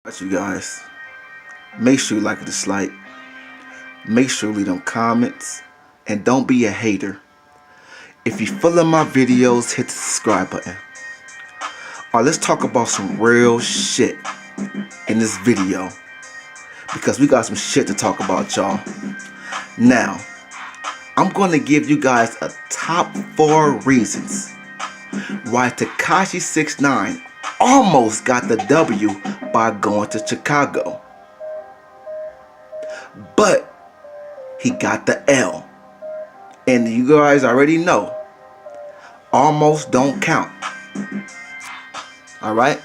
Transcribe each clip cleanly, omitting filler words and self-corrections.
You guys, make sure you like this like, make sure you leave them comments, and don't be a hater. If you follow my videos, hit the subscribe button. Alright, let's talk about some real shit in this video, because we got some shit to talk about, y'all. Now, I'm going to give you guys a top 4 reasons why Tekashi 6ix9ine almost got the W by going to Chicago, but he got the L. And you guys already know, almost don't count. Alright?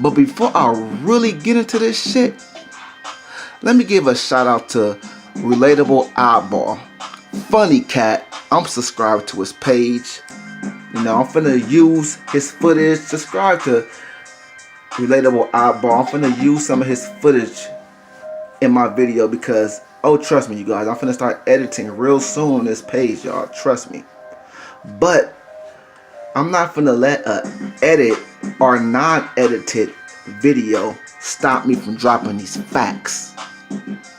But before I really get into this shit, let me give a shout out to Relatable Eyeball. Funny cat. I'm subscribed to his page. You know, I'm finna use his footage. Subscribe to Relatable Eyeball. I'm finna use some of his footage in my video because, oh, trust me, you guys, I'm finna start editing real soon on this page, y'all. Trust me. But I'm not finna let a edit or non-edited video stop me from dropping these facts.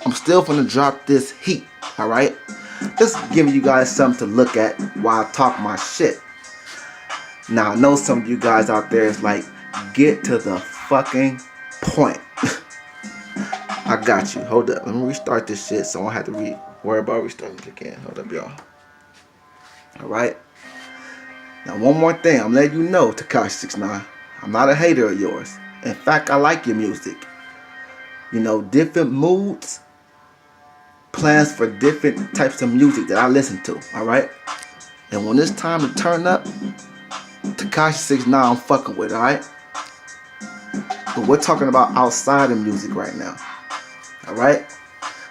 I'm still finna drop this heat, alright? Just giving you guys something to look at while I talk my shit. Now, I know some of you guys out there is like, get to the fucking point. I got you. Hold up. Let me restart this shit so I don't have to worry about restarting it again. Hold up, y'all. Alright? Now, one more thing. I'm letting you know, Tekashi 6ix9ine, I'm not a hater of yours. In fact, I like your music. You know, different moods, plans for different types of music that I listen to. Alright? And when it's time to turn up, Tekashi 6ix9ine I'm fucking with, alright? But we're talking about outside of music right now. Alright?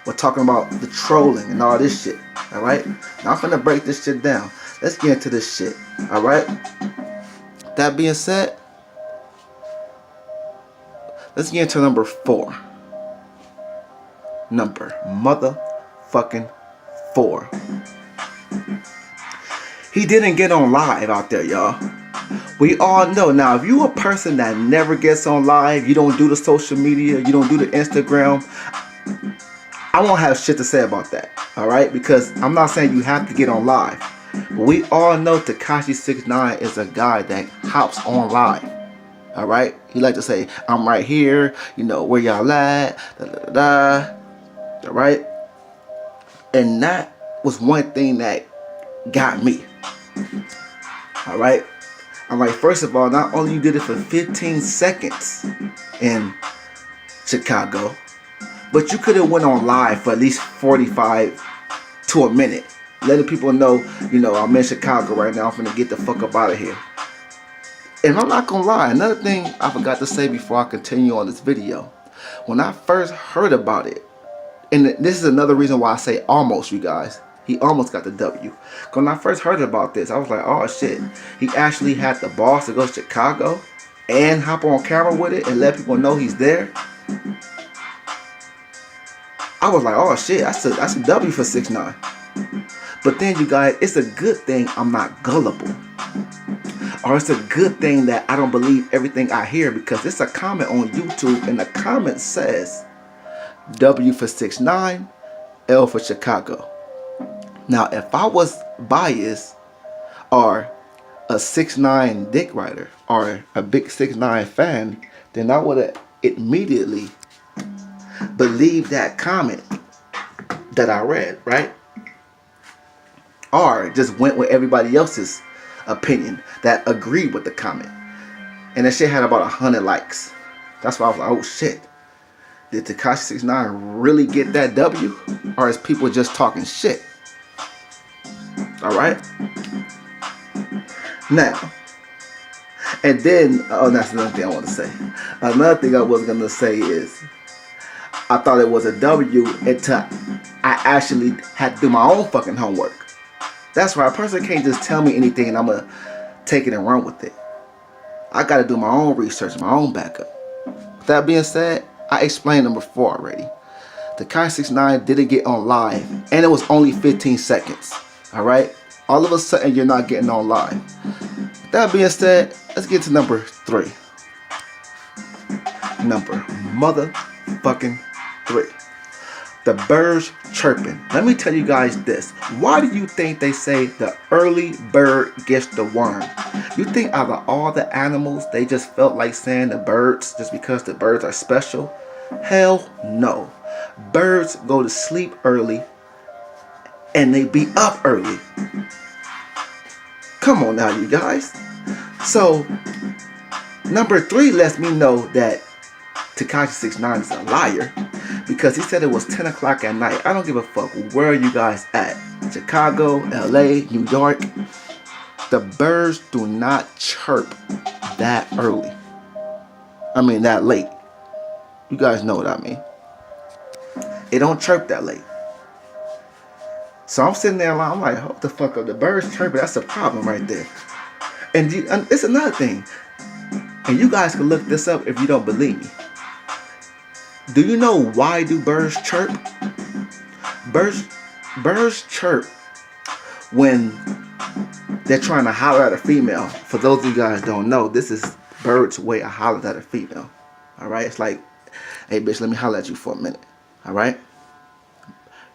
We're talking about the trolling and all this shit. Alright? Now I'm finna break this shit down. Let's get into this shit. Alright? That being said, let's get into number 4. Number motherfucking 4. He didn't get on live out there, y'all. We all know. Now, if you a person that never gets on live, you don't do the social media, you don't do the Instagram, I won't have shit to say about that. Alright? Because I'm not saying you have to get on live. But we all know Tekashi 6ix9ine is a guy that hops on live. Alright? He like to say, I'm right here, you know, where y'all at, da da da. Alright? And that was one thing that got me. Alright? I'm like, first of all, not only you did it for 15 seconds in Chicago, but you could have went on live for at least 45 to a minute, letting people know, you know, I'm in Chicago right now, I'm finna get the fuck up out of here. And I'm not gonna lie, another thing I forgot to say before I continue on this video. When I first heard about it, and this is another reason why I say almost, you guys. He almost got the W. When I first heard about this, I was like, oh shit. He actually had the balls to go to Chicago and hop on camera with it and let people know he's there. I was like, oh shit, that's a W for 6ix9ine. But then, you guys, it's a good thing I'm not gullible. Or it's a good thing that I don't believe everything I hear, because it's a comment on YouTube and the comment says W for 6ix9ine, L for Chicago. Now, if I was biased or a 6ix9ine dick rider or a big 6ix9ine fan, then I would have immediately believed that comment that I read, right? Or just went with everybody else's opinion that agreed with the comment. And that shit had about 100 likes. That's why I was like, oh shit. Did Tekashi 6ix9ine really get that W? Or is people just talking shit? Alright? Now, and then, oh, that's another thing I want to say. Another thing I was going to say is, I thought it was a W until I actually had to do my own fucking homework. That's right, a person can't just tell me anything and I'm going to take it and run with it. I got to do my own research, my own backup. With that being said, I explained number 4 already. Tekashi 6ix9ine didn't get on live, and it was only 15 seconds. Alright? All of a sudden, you're not getting on live. That being said, let's get to number 3. Number motherfucking 3. The birds chirping. Let me tell you guys this. Why do you think they say the early bird gets the worm? You think out of all the animals, they just felt like saying the birds just because the birds are special? Hell no. Birds go to sleep early and they be up early. Come on now, you guys. So, number 3 lets me know that Tekashi 69 is a liar because he said it was 10 o'clock at night. I don't give a fuck where are you guys at. Chicago, LA, New York. The birds do not chirp that early. I mean that late. You guys know what I mean. It don't chirp that late. So I'm sitting there I'm like, what the fuck up? The birds chirping, that's the problem right there. And it's another thing. And you guys can look this up if you don't believe me. Do you know why do birds chirp? Birds chirp when they're trying to holler at a female. For those of you guys don't know, this is birds' way of hollering at a female. Alright? It's like, hey bitch, let me holler at you for a minute. Alright?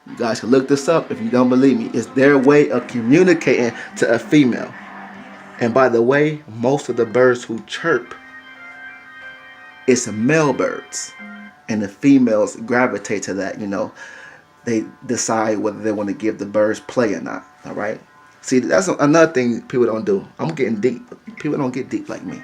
You guys can look this up if you don't believe me. It's their way of communicating to a female. And by the way, most of the birds who chirp, it's male birds. And the females gravitate to that, you know. They decide whether they want to give the birds play or not. Alright? See, that's another thing people don't do. I'm getting deep. People don't get deep like me.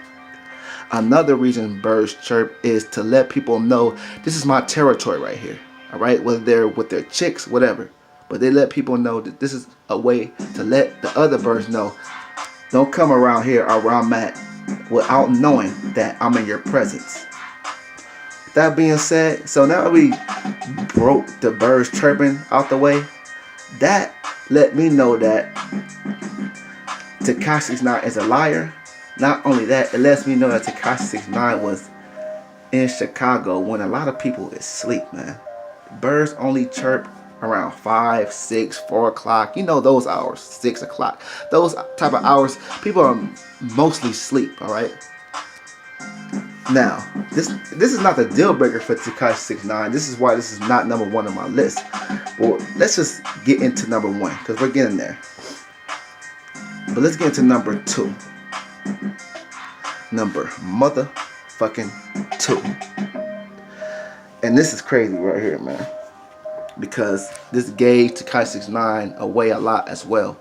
Another reason birds chirp is to let people know this is my territory right here. Alright? Whether they're with their chicks, whatever. But they let people know that this is a way to let the other birds know, don't come around here or where I'm at without knowing that I'm in your presence. That being said, so now we broke the birds chirping out the way. That let me know that Tekashi 69 is a liar. Not only that, it lets me know that Tekashi 69 was in Chicago when a lot of people is asleep, man. Birds only chirp around 5, 6, 4 o'clock. You know those hours, 6 o'clock. Those type of hours, people are mostly asleep, alright? Now, this is not the deal breaker for Tekashi 69. This is why this is not number 1 on my list. Well, let's just get into number 1 because we're getting there. But let's get into number 2. Number motherfucking 2. And this is crazy right here, man. Because this gave Tekashi 69 away a lot as well.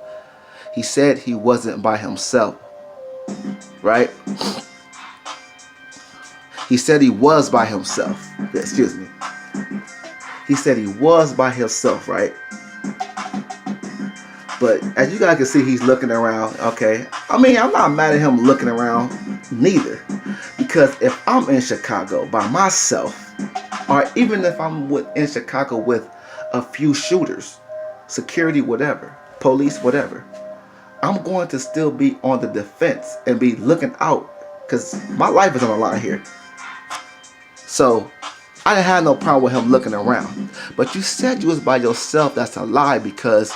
He said he wasn't by himself. Right? He said he was by himself. Yeah, excuse me. He said he was by himself, right? But as you guys can see, he's looking around. Okay. I mean, I'm not mad at him looking around neither. Because if I'm in Chicago by myself, or even if I'm in Chicago with a few shooters, security, whatever, police, whatever, I'm going to still be on the defense and be looking out because my life is on the line here. So I didn't have no problem with him looking around. But you said you was by yourself. That's a lie because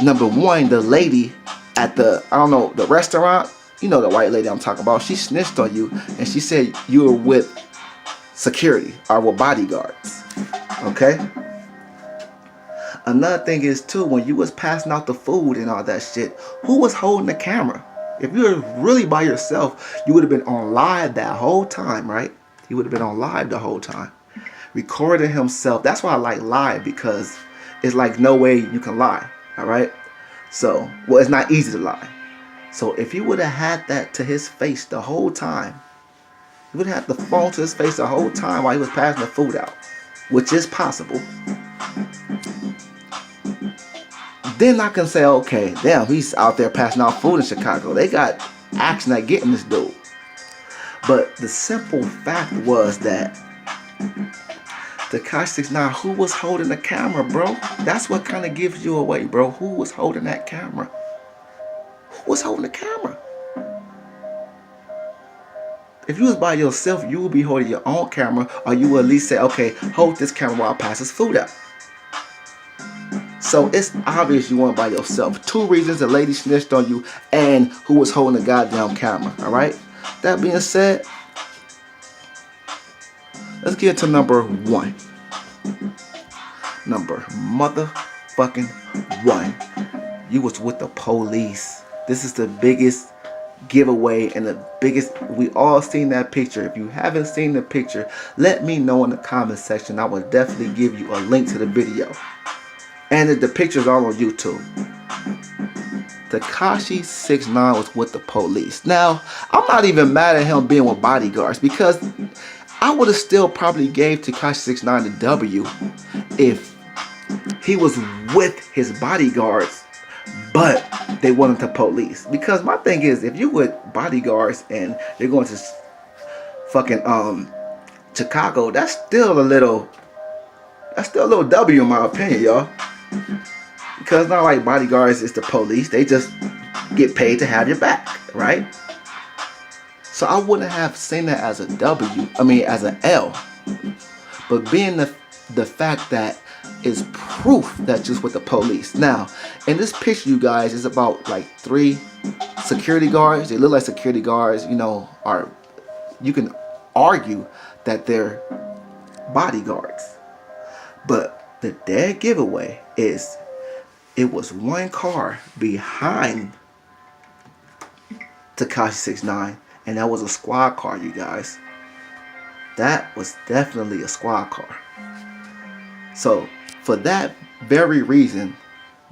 number 1, the lady at the, I don't know, the restaurant, you know the white lady I'm talking about, she snitched on you and she said you were with security or with bodyguards. Okay? Another thing is too, when you was passing out the food and all that shit, who was holding the camera? If you were really by yourself, you would have been on live that whole time, right? He would have been on live the whole time. Recording himself. That's why I like live, because it's like no way you can lie. Alright? So, well, it's not easy to lie. So if he would have had that to his face the whole time, he would have had the phone to his face the whole time while he was passing the food out. Which is possible. Then I can say, okay, damn, he's out there passing out food in Chicago. They got action at getting this dude. But the simple fact was that Tekashi 69, who was holding the camera, bro? That's what kind of gives you away, bro. Who was holding that camera? Who was holding the camera? If you was by yourself, you would be holding your own camera, or you would at least say, okay, hold this camera while I pass this food out. So it's obvious you weren't by yourself. 2 reasons: the lady snitched on you and who was holding the goddamn camera. Alright? That being said, Let's get to number 1. Number motherfucking 1. You was with the police. This is the biggest giveaway and the biggest. We all seen that picture. If you haven't seen the picture, let me know in the comment section. I will definitely give you a link to the video. And the picture's all on YouTube. Tekashi 6ix9ine was with the police. Now, I'm not even mad at him being with bodyguards, because I would have still probably gave Tekashi 6ix9ine the W if he was with his bodyguards, but they wanted the police. Because my thing is, if you with bodyguards and you're going to fucking Chicago, that's still a little W in my opinion, y'all. Because it's not like bodyguards is the police. They just get paid to have your back, right? So I wouldn't have seen that as a W. I mean, as an L. But being the fact that is proof that just with the police. Now, in this picture, you guys, it's about like 3 security guards. They look like security guards, you know, you can argue that they're bodyguards. But the dead giveaway is it was 1 car behind Tekashi 6ix9ine, and that was a squad car, you guys. That was definitely a squad car. So for that very reason,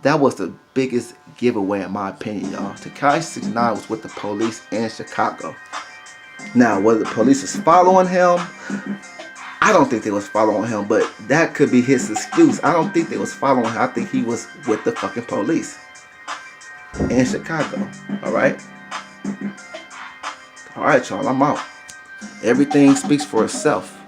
that was the biggest giveaway in my opinion, y'all. Tekashi 6ix9ine was with the police in Chicago. Now, whether the police was following him, I don't think they was following him, but that could be his excuse. I don't think they was following him. I think he was with the fucking police in Chicago. Alright? Alright, y'all, I'm out. Everything speaks for itself.